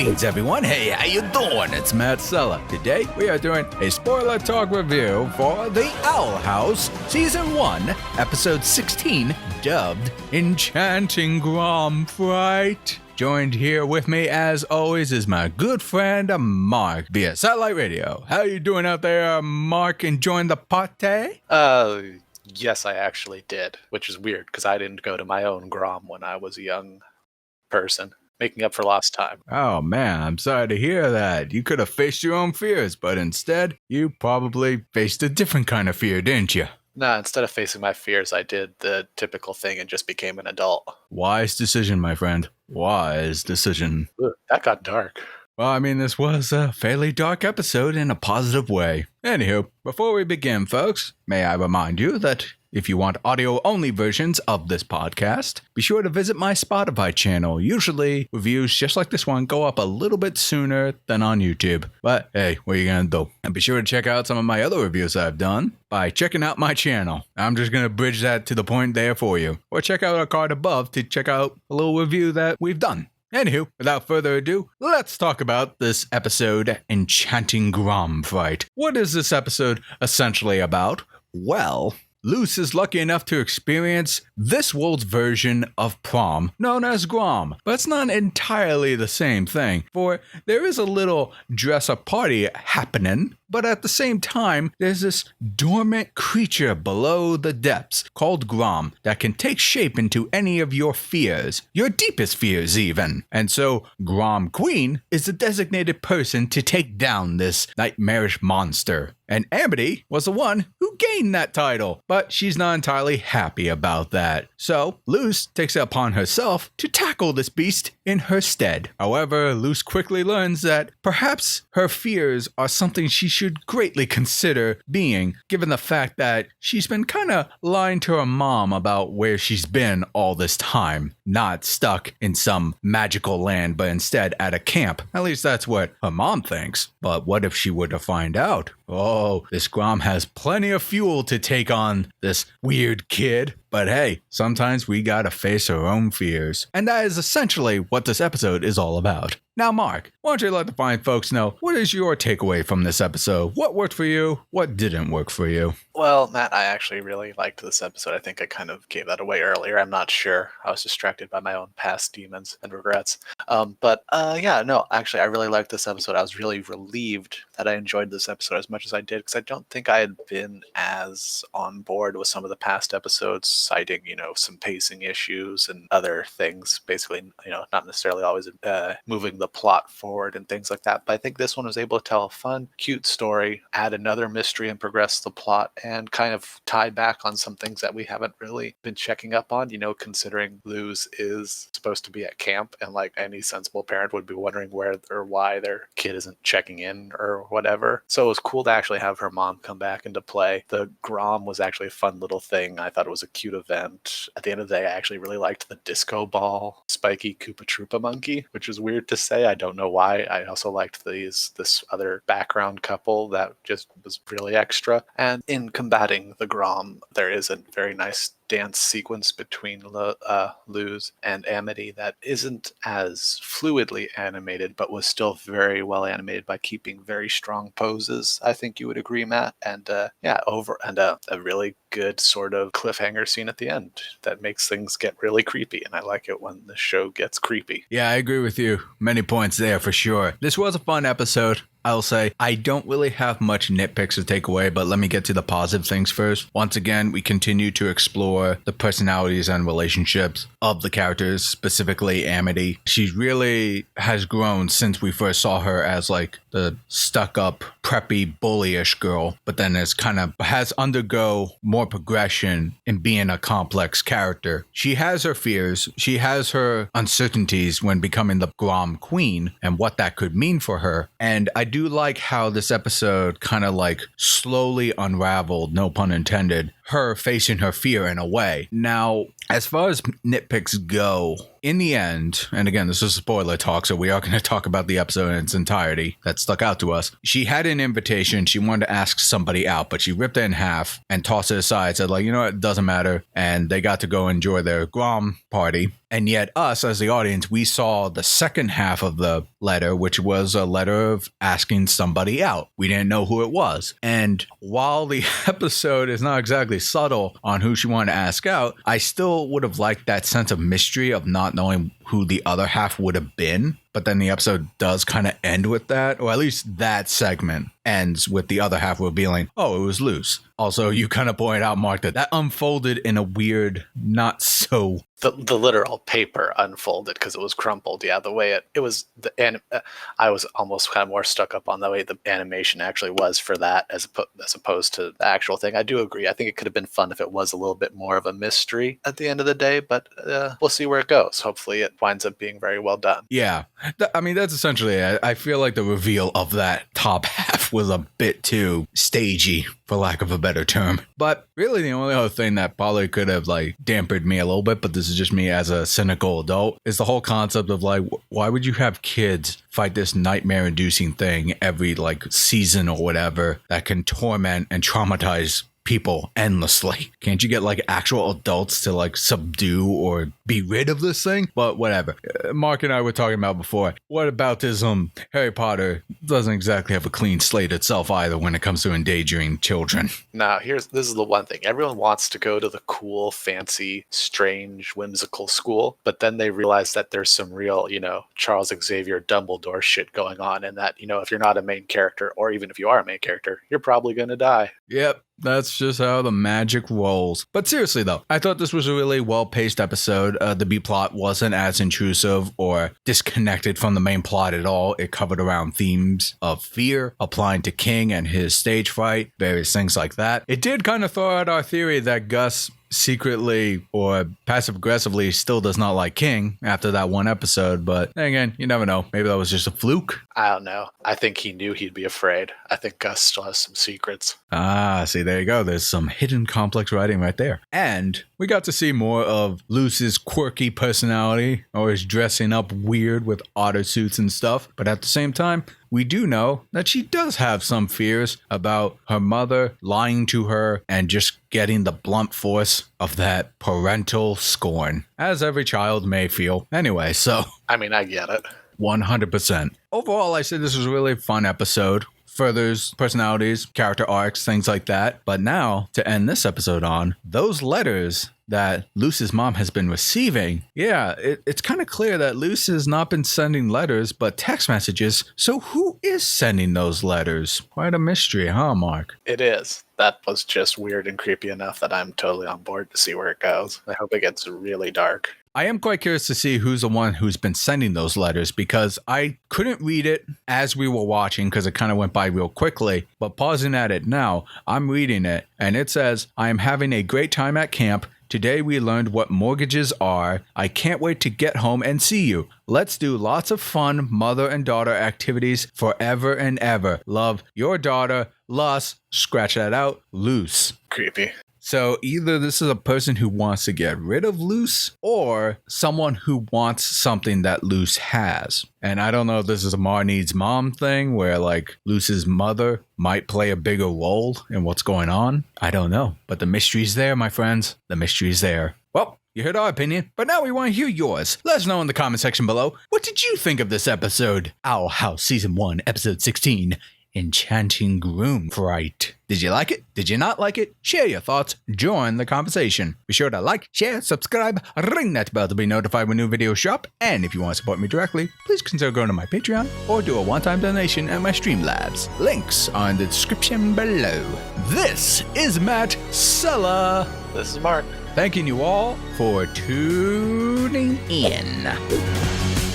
Greetings, everyone. Hey, how you doing? It's Matt Sella. Today, we are doing a spoiler talk review for The Owl House, Season 1, Episode 16, dubbed Enchanting Grom Fright. Joined here with me, as always, is my good friend, Marc, via Satellite Radio. How you doing out there, Marc? Enjoying the party? Yes, I actually did, which is weird, because I didn't go to my own Grom when I was a young person. Making up for lost time. Oh man, I'm sorry to hear that. You could have faced your own fears, but instead, you probably faced a different kind of fear, didn't you? Nah, instead of facing my fears, I did the typical thing and just became an adult. Wise decision, my friend. Wise decision. Ugh, that got dark. Well, I mean, this was a fairly dark episode in a positive way. Anywho, before we begin, folks, may I remind you that if you want audio-only versions of this podcast, be sure to visit my Spotify channel. Usually, reviews just like this one go up a little bit sooner than on YouTube. But hey, what are you gonna do? And be sure to check out some of my other reviews I've done by checking out my channel. I'm just gonna bridge that to the point there for you. Or check out our card above to check out a little review that we've done. Anywho, without further ado, let's talk about this episode, Enchanting Grom Fright. What is this episode essentially about? Well, Luz is lucky enough to experience this world's version of prom, known as Grom. But it's not entirely the same thing, for there is a little dress-up party happening, but at the same time, there's this dormant creature below the depths called Grom that can take shape into any of your fears, your deepest fears even. And so, Grom Queen is the designated person to take down this nightmarish monster. And Amity was the one who gained that title, but she's not entirely happy about that. So, Luz takes it upon herself to tackle this beast in her stead. However, Luz quickly learns that perhaps her fears are something she should greatly consider being, given the fact that she's been kind of lying to her mom about where she's been all this time. Not stuck in some magical land, but instead at a camp. At least that's what her mom thinks. But what if she were to find out? Oh, this Grom has plenty of fuel to take on this weird kid. But hey, sometimes we gotta face our own fears. And that is essentially what this episode is all about. Now, Marc, why don't you let the fine folks know, what is your takeaway from this episode? What worked for you? What didn't work for you? Well, Matt, I actually really liked this episode. I think I kind of gave that away earlier. I'm not sure. I was distracted by my own past demons and regrets. Actually, I really liked this episode. I was really relieved that I enjoyed this episode as much as I did, because I don't think I had been as on board with some of the past episodes, citing, some pacing issues and other things, basically, not necessarily always moving the plot forward and things like that. But I think this one was able to tell a fun, cute story, add another mystery and progress the plot, and kind of tie back on some things that we haven't really been checking up on, considering Luz is supposed to be at camp, and like any sensible parent would be wondering where or why their kid isn't checking in or whatever. So it was cool to actually have her mom come back into play. The Grom was actually a fun little thing. I thought it was a cute event. At the end of the day, I actually really liked the disco ball spiky Koopa Troopa monkey, which is weird to say. I don't know why. I also liked this other background couple that just was really extra. And in combating the Grom, there is a very nice dance sequence between Luz and Amity that isn't as fluidly animated, but was still very well animated by keeping very strong poses. I think you would agree, Matt. And a really good sort of cliffhanger scene at the end that makes things get really creepy. And I like it when the show gets creepy. Yeah, I agree with you. Many points there for sure. This was a fun episode. I'll say I don't really have much nitpicks to take away, but let me get to the positive things first. Once again, we continue to explore the personalities and relationships of the characters, specifically Amity. She really has grown since we first saw her as like the stuck-up, preppy, bullyish girl, but then has undergo more progression in being a complex character. She has her fears, she has her uncertainties when becoming the Grom Queen and what that could mean for her, and I do like how this episode kind of like slowly unraveled, no pun intended, her facing her fear in a way. Now, As far as nitpicks go, in the end, and again, this is spoiler talk, so we are going to talk about the episode in its entirety that stuck out to us. She had an invitation. She wanted to ask somebody out, but she ripped it in half and tossed it aside, said, like, you know what, it doesn't matter. And they got to go enjoy their Grom party. And yet us, as the audience, we saw the second half of the letter, which was a letter of asking somebody out. We didn't know who it was. And while the episode is not exactly subtle on who she wanted to ask out, I still would have liked that sense of mystery of not knowing who the other half would have been. But then the episode does kind of end with that, or at least that segment ends with the other half revealing, oh, it was Luce. Also, you kind of pointed out, Mark, that unfolded in a weird, not so... The literal paper unfolded because it was crumpled. Yeah, the way it was, I was almost kind of more stuck up on the way the animation actually was for that as opposed to the actual thing. I do agree. I think it could have been fun if it was a little bit more of a mystery at the end of the day, but we'll see where it goes. Hopefully it winds up being very well done. Yeah. I mean, that's essentially it. I feel like the reveal of that top half was a bit too stagey, for lack of a better term. But really the only other thing that probably could have like dampened me a little bit, but this is just me as a cynical adult, is the whole concept of like, why would you have kids fight this nightmare inducing thing every like season or whatever that can torment and traumatize people endlessly? Can't you get like actual adults to like subdue or be rid of this thing? But whatever. Mark and I were talking about before, what about this Harry Potter doesn't exactly have a clean slate itself either when it comes to endangering children. Now this is the one thing. Everyone wants to go to the cool, fancy, strange, whimsical school, but then they realize that there's some real, Charles Xavier Dumbledore shit going on, and that, if you're not a main character, or even if you are a main character, you're probably gonna die. Yep. That's just how the magic rolls. But seriously, though, I thought this was a really well-paced episode. The Bplot wasn't as intrusive or disconnected from the main plot at all. It covered around themes of fear, applying to King and his stage fright, various things like that. It did kind of throw out our theory that Gus secretly or passive aggressively still does not like King after that one episode, but again, you never know. Maybe that was just a fluke. I don't know. I think he knew he'd be afraid. I think Gus still has some secrets. See, there you go. There's some hidden complex writing right there. And we got to see more of Luce's quirky personality, always dressing up weird with otter suits and stuff, but at the same time, we do know that she does have some fears about her mother lying to her and just getting the blunt force of that parental scorn, as every child may feel. Anyway, so... I mean, I get it. 100%. Overall, I say this was a really fun episode. Furthers personalities, character arcs, things like that. But now, to end this episode on, those letters that Luce's mom has been receiving, it's kind of clear that Luce has not been sending letters, but text messages. So who is sending those letters? Quite a mystery, huh, Mark? It is. That was just weird and creepy enough that I'm totally on board to see where it goes. I hope it gets really dark. I am quite curious to see who's the one who's been sending those letters, because I couldn't read it as we were watching because it kind of went by real quickly. But pausing at it now, I'm reading it and it says, I am having a great time at camp. Today we learned what mortgages are. I can't wait to get home and see you. Let's do lots of fun mother and daughter activities forever and ever. Love, your daughter, Lus, scratch that out, Luce. Creepy. So either this is a person who wants to get rid of Luce or someone who wants something that Luce has. And I don't know if this is a Ma needs mom thing where like Luce's mother might play a bigger role in what's going on. I don't know. But the mystery's there, my friends. The mystery's there. Well, you heard our opinion, but now we want to hear yours. Let us know in the comment section below. What did you think of this episode? Owl House Season 1, Episode 16. Enchanting Grom Fright. Did you like it? Did you not like it? Share your thoughts. Join the conversation. Be sure to like, share, subscribe, ring that bell to be notified when new videos drop. And if you want to support me directly, please consider going to my Patreon or do a one-time donation at my Streamlabs. Links are in the description below. This is Matt Sella. This is Marc. Thanking you all for tuning in.